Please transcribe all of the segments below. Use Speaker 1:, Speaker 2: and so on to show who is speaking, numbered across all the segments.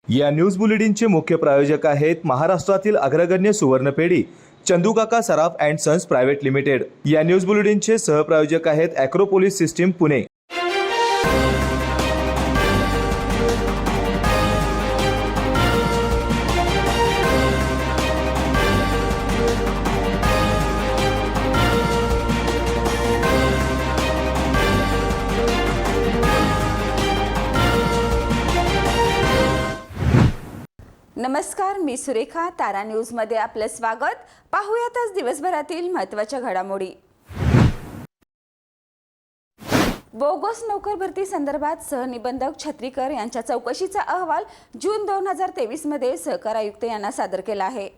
Speaker 1: या न्यूज बुलेटिनचे मुख्य प्रायोजक आहेत महाराष्ट्रातील अग्रगण्य सुवर्णपेढी चंदूकाका सराफ अँड सन्स प्रायव्हेट लिमिटेड। या न्यूज बुलेटिनचे सहप्रायोजक आहेत ॲक्रोपोलिस सिस्टीम पुणे।
Speaker 2: नमस्कार, मी सुरेखा। तारा न्यूजमध्ये आपलं स्वागत। पाहूयातच दिवसभरातील महत्त्वाच्या घडामोडी। बोगस नोकर भरती संदर्भात सहनिबंधक छत्रीकर यांच्या चौकशीचा अहवाल जून 2023 मध्ये सहकार आयुक्त यांना सादर केला आहे।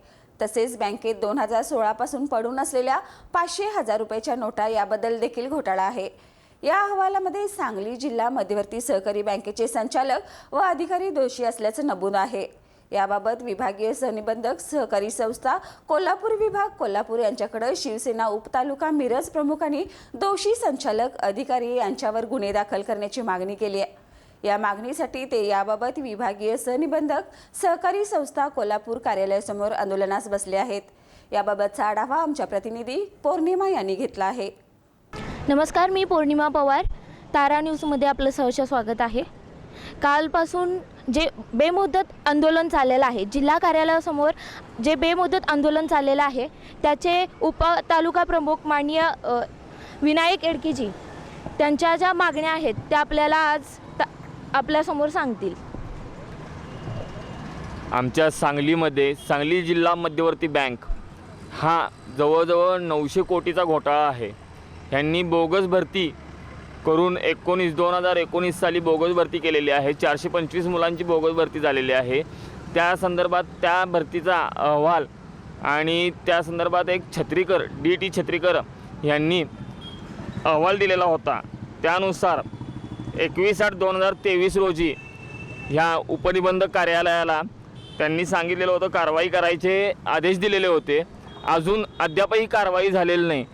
Speaker 2: तसेच बँकेत 2016 पासून पडून असलेल्या 500,000 रुपयाच्या नोटा याबद्दल देखील घोटाळा आहे। या अहवालामध्ये सांगली जिल्हा मध्यवर्ती सहकारी बँकेचे संचालक व अधिकारी दोषी असल्याचं नमूद आहे। याबाबत विभागीय सहनिबंधक सहकारी संस्था कोल्हापूर विभाग कोल्हापूर यांच्याकडे शिवसेना उपतालुका मिरज प्रमुखांनी दोषी संचालक अधिकारी यांच्यावर गुन्हे दाखल करण्याची मागणी केली आहे। या मागणीसाठी ते याबाबत विभागीय सहनिबंधक सहकारी संस्था कोल्हापूर कार्यालयासमोर आंदोलनास बसले आहेत। याबाबतचा आढावा आमच्या प्रतिनिधी पौर्णिमा यांनी घेतला आहे।
Speaker 3: नमस्कार, मी पौर्णिमा पवार। तारा न्यूजमध्ये आपलं सहर्ष स्वागत आहे। कालपासून जे बेमुदत आंदोलन चाललेलं आहे, जिल्हा कार्यालयासमोर जे बेमुदत आंदोलन चाललेलं आहे त्याचे उपतालुका प्रमुख माननीय विनायक एडकीजी त्यांच्या ज्या मागण्या आहेत त्या आपल्याला आज आपल्यासमोर सांगतील।
Speaker 4: आमच्या सांगलीमध्ये सांगली जिल्हा मध्यवर्ती बँक हा जवळजवळ 900 कोटीचा घोटाळा आहे। यांनी बोगस भरती करून 2019 साली बोगस भरती केलेली आहे। 425 मुलांची बोगस भरती झालेली आहे। त्या संदर्भात त्या भरतीचा अहवाल आणि त्या संदर्भात एक छत्रीकर DT छत्रीकर यांनी अहवाल दिलेला होता। त्यानुसार 21/8/2023 रोजी ह्या उपनिबंधक कार्यालयाला त्यांनी सांगितलेलं होतं कारवाई करायचे आदेश दिलेले होते। अजून अद्यापही कारवाई झालेली नाही।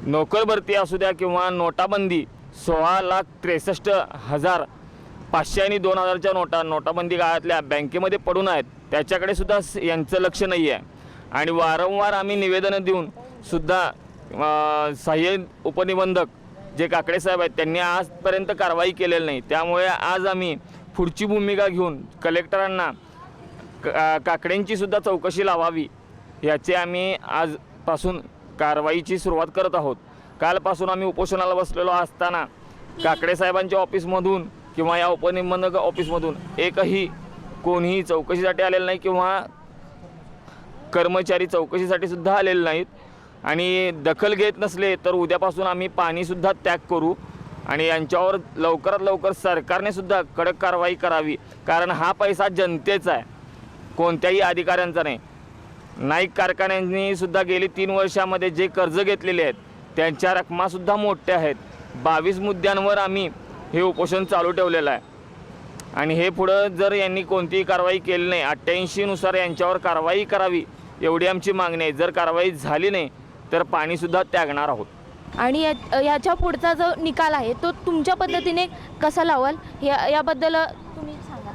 Speaker 4: नोकर भरती असू द्या किंवा नोटाबंदी 16,63,500 आणि 2,000च्या नोटाबंदी काळातल्या बँकेमध्ये पडून आहेत, त्याच्याकडे सुद्धा यांचं लक्ष नाही आहे। आणि वारंवार आम्ही निवेदनं देऊन सुद्धा सहाय्यक उपनिबंधक जे काकडे साहेब आहेत त्यांनी आजपर्यंत कारवाई केलेली नाही। त्यामुळे आज आम्ही पुढची भूमिका घेऊन कलेक्टरांना काकड्यांची सुद्धा चौकशी लावावी याचे आम्ही आजपासून कारवाईची सुरुवात करत आहोत। कालपासून आम्ही उपोषणाला बसलेलो असताना काकडे साहेबांच्या ऑफिसमधून किंवा या उपनिबंधक ऑफिसमधून एकही कोणीही चौकशीसाठी आलेलं नाही किंवा कर्मचारी चौकशीसाठी सुद्धा आलेले नाहीत। आणि दखल घेत नसले तर उद्यापासून आम्ही पाणीसुद्धा त्याग करू आणि यांच्यावर लवकरात लवकर सरकारने सुद्धा कडक कारवाई करावी, कारण हा पैसा जनतेचा आहे, कोणत्याही अधिकाऱ्यांचा नाही। नाईक कारखान्यांनी सुद्धा गेली 3 वर्षामध्ये जे कर्ज घेतलेले आहेत त्यांच्या रकमासुद्धा मोठ्या आहेत। 22 मुद्द्यांवर आम्ही हे उपोषण चालू ठेवलेलं आहे आणि हे पुढं जर यांनी कोणतीही कारवाई केली नाही 88 नुसार यांच्यावर कारवाई करावी एवढी आमची मागणी आहे। जर कारवाई झाली नाही तर पाणीसुद्धा त्यागणार आहोत।
Speaker 3: आणि याच्या पुढचा जो निकाल आहे तो तुमच्या पद्धतीने कसा लावाल याबद्दल तुम्ही सांगा।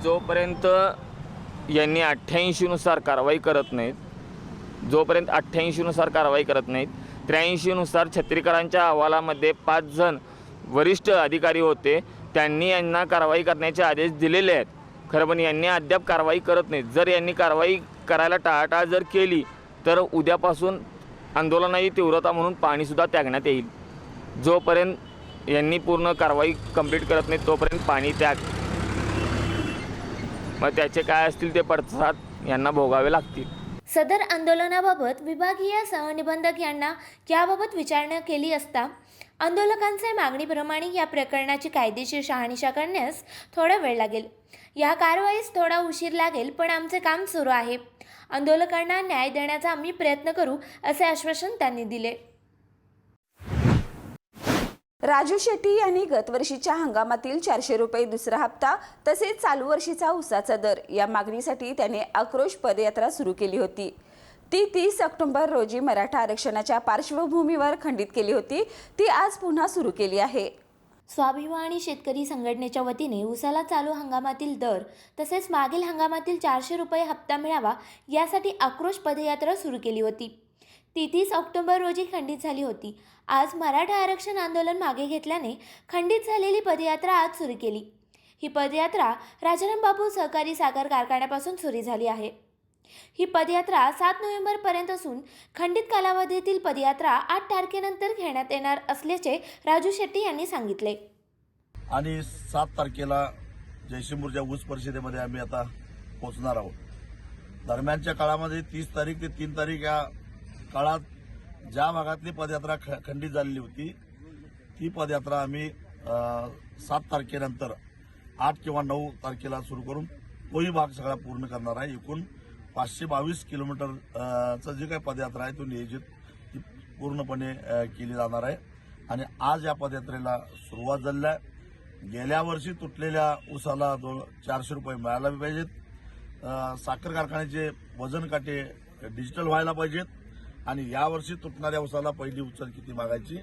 Speaker 4: जोपर्यंत यांनी 88 नुसार कारवाई करत नाहीत, जोपर्यंत 88 नुसार कारवाई करत नाहीत, 83 नुसार छत्रीकरांच्या अहवालामध्ये 5 जण वरिष्ठ अधिकारी होते, त्यांनी यांना कारवाई करण्याचे आदेश दिलेले आहेत। खरं पण यांनी अद्याप कारवाई करत नाहीत। जर यांनी कारवाई करायला टाळाटाळ जर केली तर उद्यापासून आंदोलनाची तीव्रता म्हणून पाणीसुद्धा त्यागण्यात येईल। जोपर्यंत यांनी पूर्ण कारवाई कंप्लीट करत नाहीत तोपर्यंत पाणी त्याग, मग त्याचे काय असतील ते पडसाद यांना भोगावे लागतील।
Speaker 5: सदर आंदोलनाबाबत विभागीय सहनिबंधक यांना याबाबत विचारणा केली असता आंदोलकांच्या मागणीप्रमाणे या प्रकरणाची कायदेशीर शहानिशा करण्यास थोडा वेळ लागेल। या कारवाईस थोडा उशीर लागेल, पण आमचे काम सुरू आहे। आंदोलकांना न्याय देण्याचा आम्ही प्रयत्न करू असे आश्वासन त्यांनी दिले।
Speaker 2: राजू शेट्टी यांनी गतवर्षीच्या हंगामातील 400 रुपये दुसरा हप्ता तसेच चालू वर्षीचा ऊसाचा दर या मागणीसाठी त्याने आक्रोश पदयात्रा सुरू केली होती। ती 30 ऑक्टोबर रोजी मराठा आरक्षणाच्या पार्श्वभूमीवर खंडित केली होती, ती आज पुन्हा सुरू केली आहे।
Speaker 5: स्वाभिमानी शेतकरी संघटनेच्या वतीने उसाला चालू हंगामातील दर तसेच मागील हंगामातील 400 रुपये हप्ता मिळावा यासाठी आक्रोश पदयात्रा सुरू केली होती. ती 30 ऑक्टोबर रोजी खंडित झाली होती. आज मराठा आरक्षण आंदोलन मागे घेतल्याने खंडित झालेली पदयात्रा आज सुरू केली. ही पदयात्रा राजाराम बापू सहकारी साखर कारखान्यापासून सुरू झाली आहे. ही पदयात्रा 7 नोव्हेंबरपर्यंत असून खंडित कालावधीतील पदयात्रा 8 तारखेनंतर घेण्यात येणार असल्याचे राजू शेट्टी यांनी सांगितले.
Speaker 6: आणि 7 तारखेला जयसिंगपूरच्या ऊस परिषदेमध्ये आम्ही आता पोहोचणार आहोत. दरम्यानच्या काळामध्ये 30 तारीख ते 3 तारीख या काळात ज्या भागातली पदयात्रा खंडित झालेली होती ती पदयात्रा आम्ही 7 तारखेनंतर 8 किंवा 9 तारखेला सुरू करून तोही भाग सगळा पूर्ण करणार आहे. एकूण 522 किलोमीटरचं जे काही पदयात्रा आहे तो नियोजित ती पूर्णपणे केली जाणार आहे. आणि आज या पदयात्रेला सुरुवात झाली आहे. गेल्या वर्षी तुटलेल्या ऊसाला 400 रुपये मिळायला पाहिजेत. साखर कारखान्याचे वजन काटे डिजिटल व्हायला पाहिजेत. आणि यावर्षी तुटणाऱ्या ऊसाला पहिली उचल किती मागायची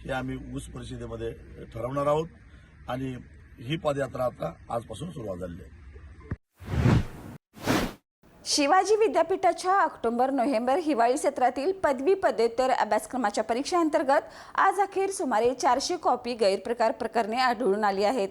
Speaker 6: हे आम्ही ऊस परिषदेमध्ये ठरवणार आहोत. आणि ही पदयात्रा आता आजपासून सुरुवात झाली आहे.
Speaker 2: शिवाजी विद्यापीठाच्या ऑक्टोबर-नोव्हेंबर हिवाळी सत्रातील पदवी पदव्युत्तर अभ्यासक्रमाच्या परीक्षांतर्गत आज अखेर सुमारे 400 कॉपी गैरप्रकार प्रकरणे आढळून आली आहेत.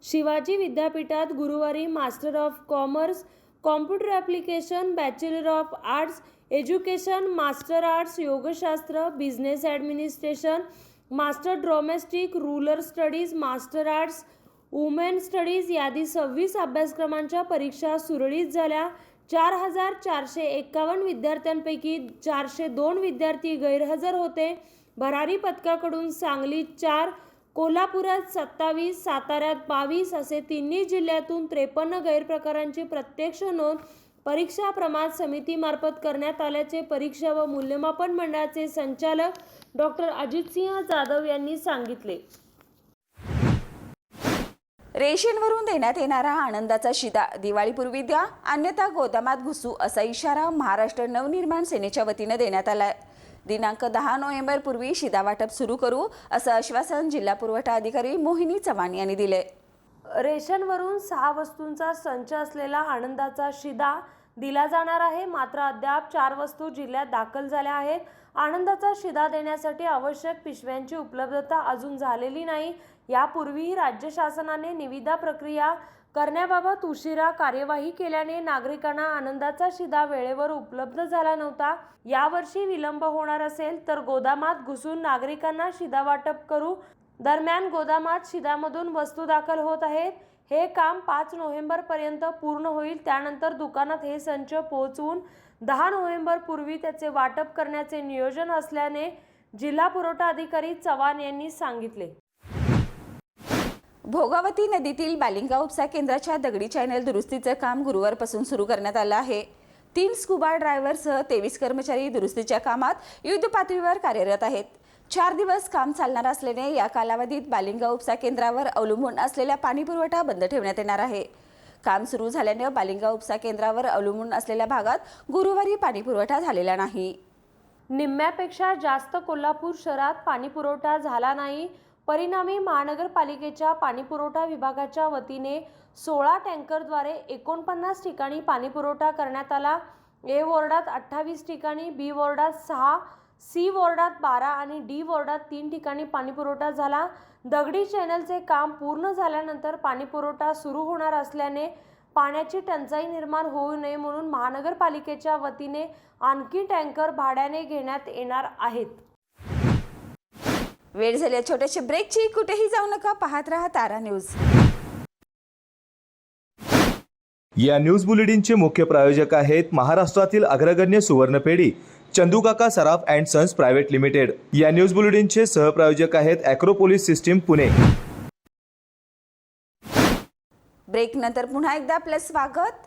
Speaker 7: शिवाजी विद्यापीठात गुरुवारी master of commerce, computer application, bachelor of arts education, master arts योगशास्त्र, business administration, master dramatic, rural studies, master arts, women studies यादी 26 अभ्यासक्रमांच्या परीक्षा सुरळीत झाल्या. 4,451 विद्यार्थ्यांपैकी 402 विद्यार्थी गैरहजर होते. भरारी पथकाकडून सांगलीत 4, कोल्हापुरात 27, साताऱ्यात 22 असे तिन्ही जिल्ह्यातून 53 गैरप्रकारांची प्रत्यक्ष नोंद परीक्षा प्रमाण समितीमार्फत करण्यात आल्याचे परीक्षा व मूल्यमापन मंडळाचे संचालक डॉक्टर अजितसिंह जाधव यांनी सांगितले.
Speaker 2: रेशनवरून देण्यात येणारा आनंदाचा शिदा दिवाळीपूर्वी द्या, अन्यथा गोदामात घुसू असा इशारा महाराष्ट्र नवनिर्माण सेनेच्या वतीनं देण्यात आलाय. दिनांक 10 नोव्हेंबर पूर्वी शिदा वाटप सुरू करू असं आश्वासन जिल्हा पुरवठा अधिकारी मोहिनी चव्हाण यांनी दिले.
Speaker 7: रेशनवरून 6 वस्तूंचा संच असलेला आनंदाचा शिदा दिला जाणार आहे. मात्र अद्याप 4 वस्तू जिल्ह्यात दाखल झाल्या आहेत. आनंदाचा शिदा देण्यासाठी आवश्यक पिशव्यांची उपलब्धता अजून झालेली नाही. यापूर्वीही राज्य शासनाने निविदा प्रक्रिया करण्याबाबत उशिरा कार्यवाही केल्याने नागरिकांना आनंदाचा शिदा वेळेवर उपलब्ध झाला नव्हता. यावर्षी विलंब होणार असेल तर गोदामात घुसून नागरिकांना शिदा वाटप करू. दरम्यान गोदामात शिदामधून वस्तू दाखल होत आहेत. हे काम 5 नोव्हेंबरपर्यंत पूर्ण होईल. त्यानंतर दुकानात हे संच पोहोचवून 10 नोव्हेंबर पूर्वी त्याचे वाटप करण्याचे नियोजन असल्याने जिल्हा पुरवठा अधिकारी चव्हाण यांनी सांगितले.
Speaker 2: भोगावती नदीतील बालिंगा उपसा केंद्राच्या दगडी चॅनल दुरुस्तीचं काम गुरुवारपासून सुरू करण्यात आलं आहे. 3 स्कुबा ड्रायव्हरसह 23 कर्मचारी दुरुस्तीच्या कामात युद्धपातळीवर कार्यरत आहेत. 4 दिवस काम चालणार असल्याने या कालावधीत बालिंगा उपसा केंद्रावर अवलंबून असलेला पाणीपुरवठा बंद ठेवण्यात येणार आहे. काम सुरू झाल्याने बालिंगा उपसा केंद्रावर अवलंबून असलेल्या भागात गुरुवारी पाणीपुरवठा झालेला नाही.
Speaker 7: निम्म्यापेक्षा जास्त कोल्हापूर शहरात पाणीपुरवठा झाला नाही. परिणामी महानगरपालिकेच्या पाणीपुरवठा विभागाच्या वतीने 16 टँकरद्वारे 49 ठिकाणी पाणीपुरवठा करण्यात आला. ए वॉर्डात 28 ठिकाणी, बी वॉर्डात 6, सी वॉर्डात 12 आणि डी वॉर्डात 3 ठिकाणी पाणीपुरवठा झाला. दगडी चॅनलचे काम पूर्ण झाल्यानंतर पाणीपुरवठा सुरू होणार असल्याने पाण्याची टंचाई निर्माण होऊ नये म्हणून महानगरपालिकेच्या वतीने आणखी टँकर भाड्याने घेण्यात येणार आहेत.
Speaker 2: वेळ झाली छोट्याशा ब्रेकची. कुठेही जाऊ नका, पाहत रहा तारा न्यूज.
Speaker 1: या न्यूज बुलेटिनचे मुख्य प्रायोजक आहेत महाराष्ट्रातील अग्रगण्य सुवर्णपेढी चंदूकाका सराफ अँड सन्स प्रायव्हेट लिमिटेड. या न्यूज बुलेटिनचे सहप्रायोजक आहेत ॲक्रोपोलिस सिस्टीम पुणे.
Speaker 2: ब्रेक नंतर पुन्हा एकदा आपलं स्वागत.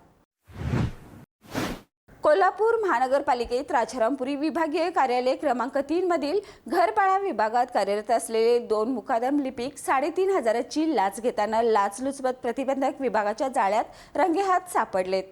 Speaker 2: कोल्हापूर महानगरपालिकेत राजारामपुरी विभागीय कार्यालय क्रमांक 3 मधील घरपाळा विभागात कार्यरत असलेले 2 मुकादम लिपिक 3,500ची लाच घेताना लाचलुचपत प्रतिबंधक विभागाच्या जाळ्यात रंगेहात सापडलेत.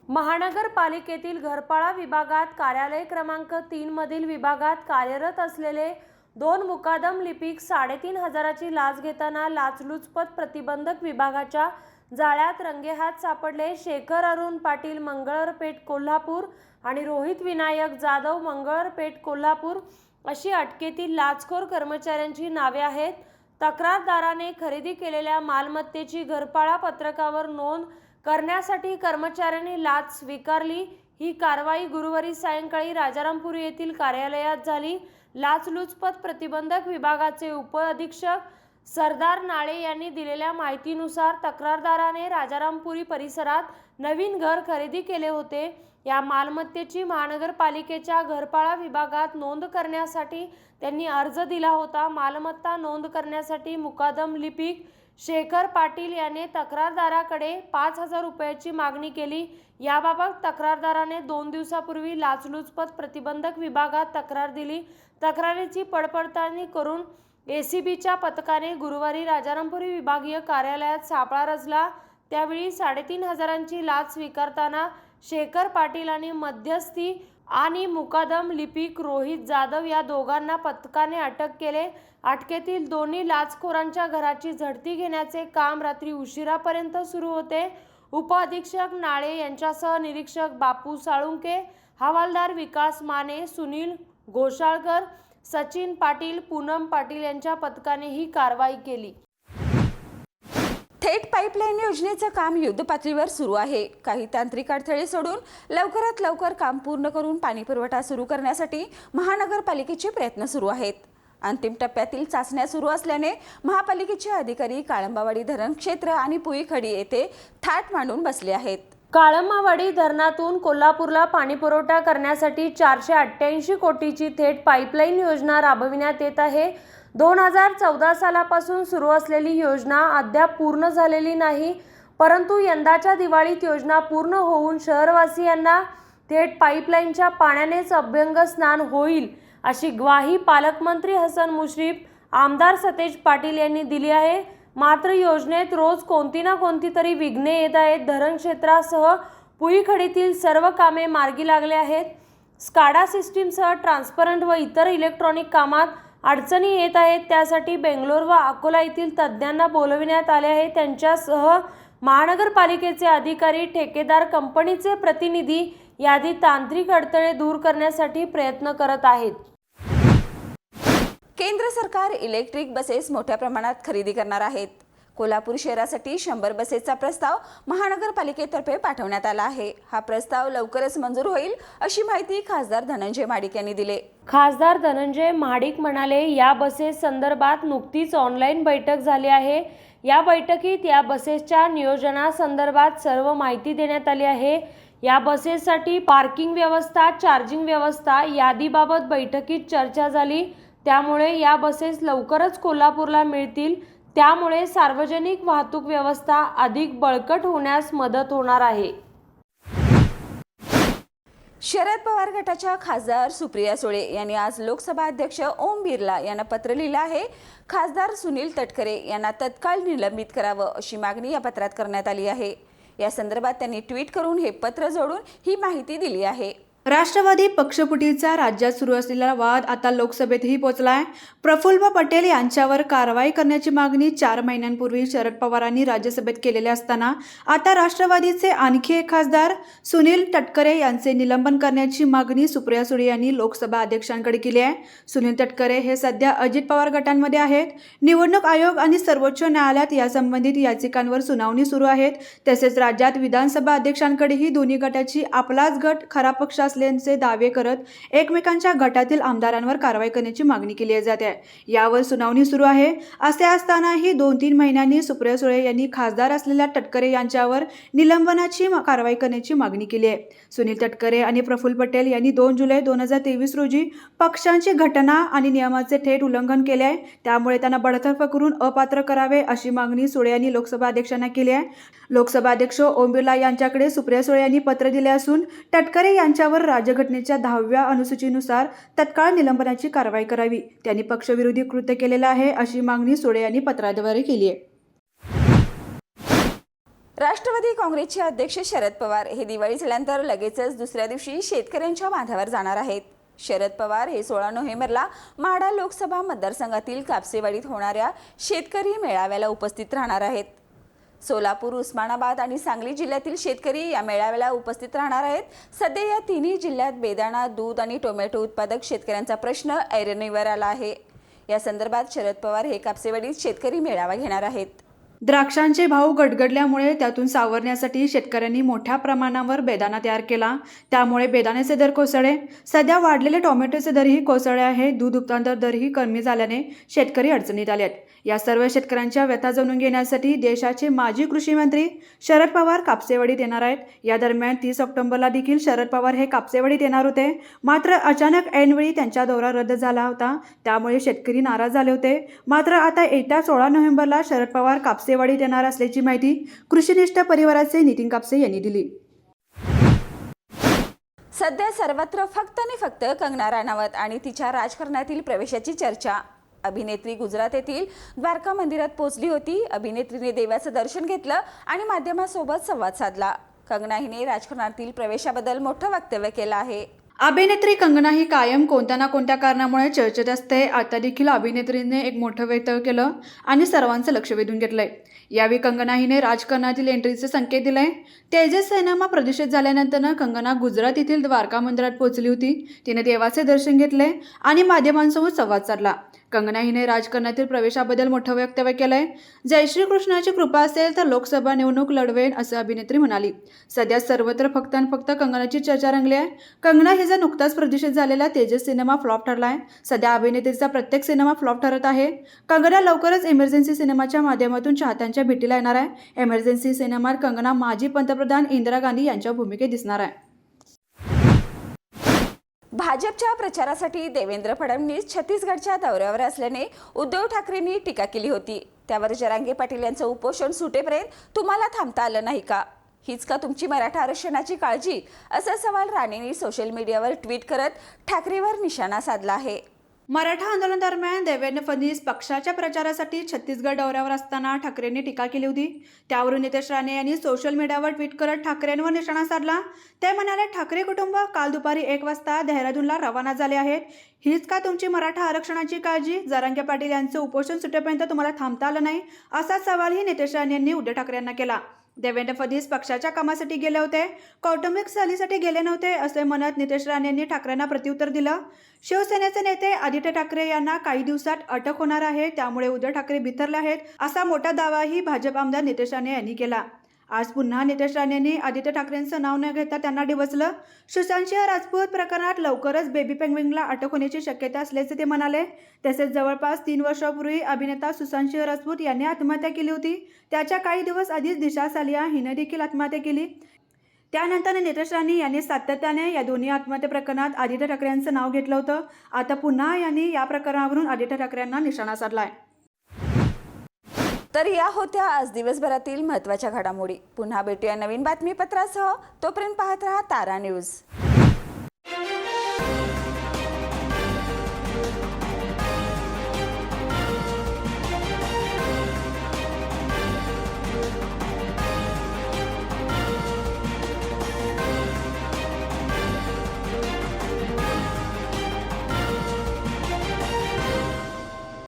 Speaker 7: महानगरपालिकेतील घरपाळा विभागात कार्यालय क्रमांक 3 मधील विभागात कार्यरत असलेले 2 मुकादम लिपिक 3,500ची लाच घेताना लाचलुचपत प्रतिबंधक विभागाच्या जाळ्यात रंगेहात सापडले. शेखर अरुण पाटील मंगळरपेठ कोल्हापूर आणि रोहित विनायक जाधव मंगळरपेठ कोल्हापूर अशी अटकेतील लाचखोर कर्मचाऱ्यांची नावे आहेत. तक्रारदाराने खरेदी केलेल्या मालमत्तेची घरपाळा पत्रकावर नोंद करण्यासाठी कर्मचाऱ्यांनी लाच स्वीकारली. ही कारवाई गुरुवारी सायंकाळी राजारामपुरी येथील कार्यालयात झाली. लाचलुचपत प्रतिबंधक विभागाचे उपअधीक्षक सरदार नाळे यांनी दिलेल्या माहितीनुसार तक्रारदाराने राजारामपुरी परिसरात नवीन घर खरेदी केले होते. या मालमत्तेची महानगरपालिकेच्या घरपाळा विभागात नोंद करण्यासाठी त्यांनी अर्ज दिला होता. मालमत्ता नोंद करण्यासाठी मुकादम लिपिक शेखर पाटील याने तक्रारदाराकडे 5,000 रुपयाची मागणी केली. याबाबत तक्रारदाराने 2 दिवसापूर्वी लाचलुचपत प्रतिबंधक विभागात तक्रार दिली. तक्रारीची पडताळणी करून एसीबीच्या पथकाने गुरुवारी राजारामपुरी विभागीय कार्यालयात सापळा रचला. त्यावेळी 3,500ची लाच स्वीकारताना शेखर पाटील आणि मध्यस्थी आणि मुकादम लिपिक रोहित जाधव या दोघांना पथकाने अटक केले. अटकेतील दोन्ही लाचखोरांच्या घराची झडती घेण्याचे काम रात्री उशिरापर्यंत सुरू होते. उपअधीक्षक नाळे यांच्यासह निरीक्षक बापू साळुंके, हवालदार विकास माने, सुनील घोषाळकर, सचिन पाटील, पूनम पाटील यांच्या पथकाने ही कारवाई केली.
Speaker 2: थेट पाईपलाईन योजनेचं काम युद्धपातळीवर सुरू आहे. काही तांत्रिक अडथळे सोडून लवकरात लवकर काम पूर्ण करून पाणीपुरवठा सुरू करण्यासाठी महानगरपालिकेचे प्रयत्न सुरू आहेत. अंतिम टप्प्यातील चाचण्या सुरू असल्याने महापालिकेचे अधिकारी काळंबावाडी धरण क्षेत्र आणि पुईखडी येथे थाट मांडून बसले आहेत.
Speaker 7: काळंबावाडी धरणातून कोल्हापूरला पाणीपुरवठा करण्यासाठी 488 कोटीची थेट पाईपलाईन योजना राबविण्यात येत आहे. 2014 सालापासून सुरू असलेली योजना अद्याप पूर्ण झालेली नाही. परंतु यंदाच्या दिवाळीत योजना पूर्ण होऊन शहरवासियांना थेट पाईपलाईनच्या पाण्यानेच अभ्यंग स्नान होईल अशी ग्वाही पालकमंत्री हसन मुश्रीफ, आमदार सतेज पाटील यांनी दिली आहे. मात्र योजनेत रोज कोणती ना कोणती तरी विघ्ने येत आहेत. धरण क्षेत्रासह पुईखडीतील सर्व कामे मार्गी लागले आहेत. स्काडा सिस्टीमसह ट्रान्सपरंट व इतर इलेक्ट्रॉनिक कामात अडचणी येत आहेत. त्यासाठी बेंगलोर व अकोला येथील तज्ज्ञांना बोलविण्यात आले आहे. त्यांच्यासह महानगरपालिकेचे अधिकारी, ठेकेदार, कंपनीचे प्रतिनिधी यादी तांत्रिक अडथळे दूर करण्यासाठी प्रयत्न करत आहेत.
Speaker 2: केंद्र सरकार इलेक्ट्रिक बसेस मोठ्या प्रमाणात खरेदी करणार आहेत. कोल्हापूर शहरासाठी 100 बसेसचा प्रस्ताव महानगरपालिकेतर्फे पाठवण्यात आला आहे. हा प्रस्ताव लवकरच मंजूर होईल अशी माहिती खासदार धनंजय महाडिक यांनी दिली.
Speaker 7: खासदार धनंजय महाडिक म्हणाले, या बसेस संदर्भात नुकतीच ऑनलाईन बैठक झाली आहे. या बैठकीत या बसेसच्या नियोजनासंदर्भात सर्व माहिती देण्यात आली आहे. या बसेससाठी पार्किंग व्यवस्था, चार्जिंग व्यवस्था यादीबाबत बैठकीत चर्चा झाली. त्यामुळे या बसेस लवकरच कोल्हापूरला मिळतील. त्यामुळे सार्वजनिक वाहतूक व्यवस्था अधिक बळकट होण्यास मदत होणार आहे.
Speaker 2: शरद पवार गटाच्या खासदार सुप्रिया सुळे यांनी आज लोकसभा अध्यक्ष ओम बिर्ला यांना पत्र लिहिलं आहे. खासदार सुनील तटकरे यांना तत्काळ निलंबित करावं अशी मागणी या पत्रात करण्यात आली आहे. या संदर्भात त्यांनी ट्विट करून हे पत्र जोडून ही माहिती दिली आहे.
Speaker 8: राष्ट्रवादी पक्षफुटीचा राज्यात सुरू असलेला वाद आता लोकसभेतही पोहोचलाय. प्रफुल्ल पटेल यांच्यावर कारवाई करण्याची मागणी 4 महिन्यांपूर्वी शरद पवारांनी राज्यसभेत केलेली असताना आता राष्ट्रवादीचे आणखी एक खासदार सुनील तटकरे यांचे निलंबन करण्याची मागणी सुप्रिया सुळे यांनी लोकसभा अध्यक्षांकडे केली आहे. सुनील तटकरे हे सध्या अजित पवार गटांमध्ये आहेत. निवडणूक आयोग आणि सर्वोच्च न्यायालयात यासंबंधित याचिकांवर सुनावणी सुरू आहेत. तसेच राज्यात विधानसभा अध्यक्षांकडेही दोन्ही गटाची आपलाच गट खरा पक्ष असल्याचे दावे करत एकमेकांच्या गटातील आमदारांवर कारवाई करण्याची मागणी केली जाते. यावर सुनावणी सुरू आहे. असे असतानाही 2-3 महिन्यांनी सुप्रिया सुळे यांनी खासदार असलेल्या तटकरे यांच्यावर निलंबनाची कारवाई करण्याची मागणी केली आहे. सुनील तटकरे आणि प्रफुल्ल पटेल यांनी 2 जुलै 2023 रोजी पक्षांची घटना आणि नियमाचे थेट उल्लंघन केले आहे. त्यामुळे त्यांना बडतर्फ करून अपात्र करावे अशी मागणी सुळे यांनी लोकसभा अध्यक्षांना केली आहे. लोकसभा अध्यक्ष ओम बिर्ला यांच्याकडे सुप्रिया सुळे यांनी पत्र दिले असून तटकरे यांच्यावर राज्यघटनेच्या 10व्या अनुसूचीनुसार तत्काळ निलंबनाची कारवाई करावी. त्यांनी पक्षविरोधी कृत्य केलेलं आहे अशी मागणी सुळे यांनी पत्राद्वारे केली आहे.
Speaker 2: राष्ट्रवादी काँग्रेसचे अध्यक्ष शरद पवार हे दिवाळी झाल्यानंतर लगेचच दुसऱ्या दिवशी शेतकऱ्यांच्या बांधावर जाणार आहेत. शरद पवार हे 16 नोव्हेंबरला म्हाडा लोकसभा मतदारसंघातील कापसेवाडीत होणाऱ्या शेतकरी मेळाव्याला उपस्थित राहणार आहेत. सोलापूर, उस्मानाबाद आणि सांगली जिल्ह्यातील शेतकरी या मेळाव्याला उपस्थित राहणार आहेत. सध्या या तिन्ही जिल्ह्यात बेदाणा, दूध आणि टोमॅटो उत्पादक शेतकऱ्यांचा प्रश्न ऐरणीवर आला आहे. या संदर्भात शरद पवार हे कापसेवाडीत शेतकरी मेळावा घेणार आहेत.
Speaker 8: द्राक्षांचे भाव गडगडल्यामुळे त्यातून सावरण्यासाठी शेतकऱ्यांनी मोठ्या प्रमाणावर बेदाणा तयार केला. त्यामुळे बेदाण्याचे दर कोसळले. सध्या वाढलेले टोमॅटोचे दरही कोसळले आहेत. दूध उत्पादन दरही कमी झाल्याने शेतकरी अडचणीत आले आहेत. या सर्व शेतकऱ्यांच्या व्यथा जाणून घेण्यासाठी देशाचे माजी कृषी मंत्री शरद पवार कापसेवाडीत येणार आहेत. या दरम्यान 30 ऑक्टोबरला देखील शरद पवार हे कापसेवाडीत येणार होते. मात्र अचानक ऐनवेळी त्यांचा दौरा रद्द झाला होता. त्यामुळे शेतकरी नाराज झाले होते. मात्र आता येत्या 16 नोव्हेंबरला शरद पवार कापसेवाडीत येणार असल्याची माहिती कृषीनिष्ठ परिवाराचे नितीन कापसे यांनी दिली.
Speaker 2: सध्या सर्वत्र फक्त आणि फक्त कंगना राणावत आणि तिच्या राजकारणातील प्रवेशाची चर्चा. अभिनेत्री गुजरात येथील द्वारका मंदिरात पोहोचली होती. अभिनेत्रीने देवाचं दर्शन घेतलं आणि माध्यमांसोबत संवाद साधला. कंगना हिने राजकारणातील प्रवेशाबद्दल मोठं वक्तव्य केलं आहे.
Speaker 8: अभिनेत्री कंगना ही कायम कोणत्या ना कोणत्या कारणामुळे चर्चेत असते. आता देखील अभिनेत्रीने एक मोठं वक्तव्य केलं आणि सर्वांचं लक्ष वेधून घेतलंय. यावेळी कंगना हिने राजकारणातील एंट्रीचे संकेत दिले. तेजस सिनेमा प्रदर्शित झाल्यानंतर कंगना गुजरात येथील द्वारका मंदिरात पोहोचली होती. तिने देवाचे दर्शन घेतले आणि माध्यमांसोबत संवाद साधला. कंगना हिने राजकारणातील प्रवेशाबद्दल मोठं वक्तव्य केलंय. जय श्री कृष्णाची कृपा असेल तर लोकसभा निवडणूक लढवेन असं अभिनेत्री म्हणाली. सध्या सर्वत्र फक्त आणि फक्त कंगनाची चर्चा रंगली आहे. कंगना हिचा नुकताच प्रदर्शित झालेला तेजस सिनेमा फ्लॉप ठरला आहे. सध्या अभिनेत्रीचा प्रत्येक सिनेमा फ्लॉप ठरत आहे. कंगना लवकरच इमर्जन्सी सिनेमाच्या माध्यमातून चाहत्यांच्या भेटीला येणार आहे. इमर्जन्सी सिनेमात कंगना माजी पंतप्रधान इंदिरा गांधी यांच्या भूमिकेत दिसणार आहे.
Speaker 2: भाजपच्या प्रचारासाठी देवेंद्र फडणवीस छत्तीसगडच्या दौऱ्यावर असल्याने उद्धव ठाकरेंनी टीका केली होती. त्यावर जरांगे पाटील यांचं उपोषण सुटेपर्यंत तुम्हाला थांबता आलं नाही का? हीच का तुमची मराठा आरक्षणाची काळजी? असा सवाल राणेंनी सोशल मीडियावर ट्विट करत ठाकरेंवर निशाणा साधला आहे.
Speaker 8: मराठा आंदोलन दरम्यान देवेंद्र फडणवीस पक्षाच्या प्रचारासाठी छत्तीसगड दौऱ्यावर असताना ठाकरेंनी टीका केली होती. त्यावरून नितेश राणे यांनी सोशल मीडियावर ट्विट करत ठाकरेंवर निशाणा साधला. ते म्हणाले, ठाकरे कुटुंब काल दुपारी 1 वाजता देहरादूनला रवाना झाले आहेत. हीच का तुमची मराठा आरक्षणाची काळजी? जरांगे पाटील यांचं उपोषण सुटेपर्यंत तुम्हाला थांबता आलं नाही, असा सवालही नितेश राणे यांनी उद्धव ठाकरे यांना केला. देवेंद्र फडणवीस पक्षाच्या कामासाठी गेले होते, कौटुंबिक सहलीसाठी गेले नव्हते असे म्हणत नितेश राणे यांनी ठाकरेंना प्रत्युत्तर दिलं. शिवसेनेचे नेते आदित्य ठाकरे यांना काही दिवसात अटक होणार आहे, त्यामुळे उद्धव ठाकरे बिथरले आहेत असा मोठा दावाही भाजप आमदार नितेश राणे यांनी केला. आज पुन्हा नितेश राणे यांनी आदित्य ठाकरेंचं नाव न घेता त्यांना डिवचलं. सुशांत सिंह राजपूत प्रकरणात लवकरच बेबी पेंग्विनला अटक होण्याची शक्यता असल्याचे ते म्हणाले. तसेच जवळपास 3 वर्षापूर्वी अभिनेता सुशांत सिंह राजपूत यांनी आत्महत्या केली होती. त्याच्या काही दिवस आधीच दिशा सालिया हिने देखील आत्महत्या केली. त्यानंतर नितेश राणे यांनी सातत्याने या दोन्ही आत्महत्या प्रकरणात आदित्य ठाकरे यांचं नाव घेतलं होतं. आता पुन्हा यांनी या प्रकरणावरून आदित्य ठाकरे यांना निशाणा साधलाय.
Speaker 2: तर या होत्या आज दिवसभरातील महत्त्वाच्या घडामोडी. पुन्हा भेटूया नवीन बातमीपत्रासह. तोपर्यंत पाहत रहा तारा न्यूज.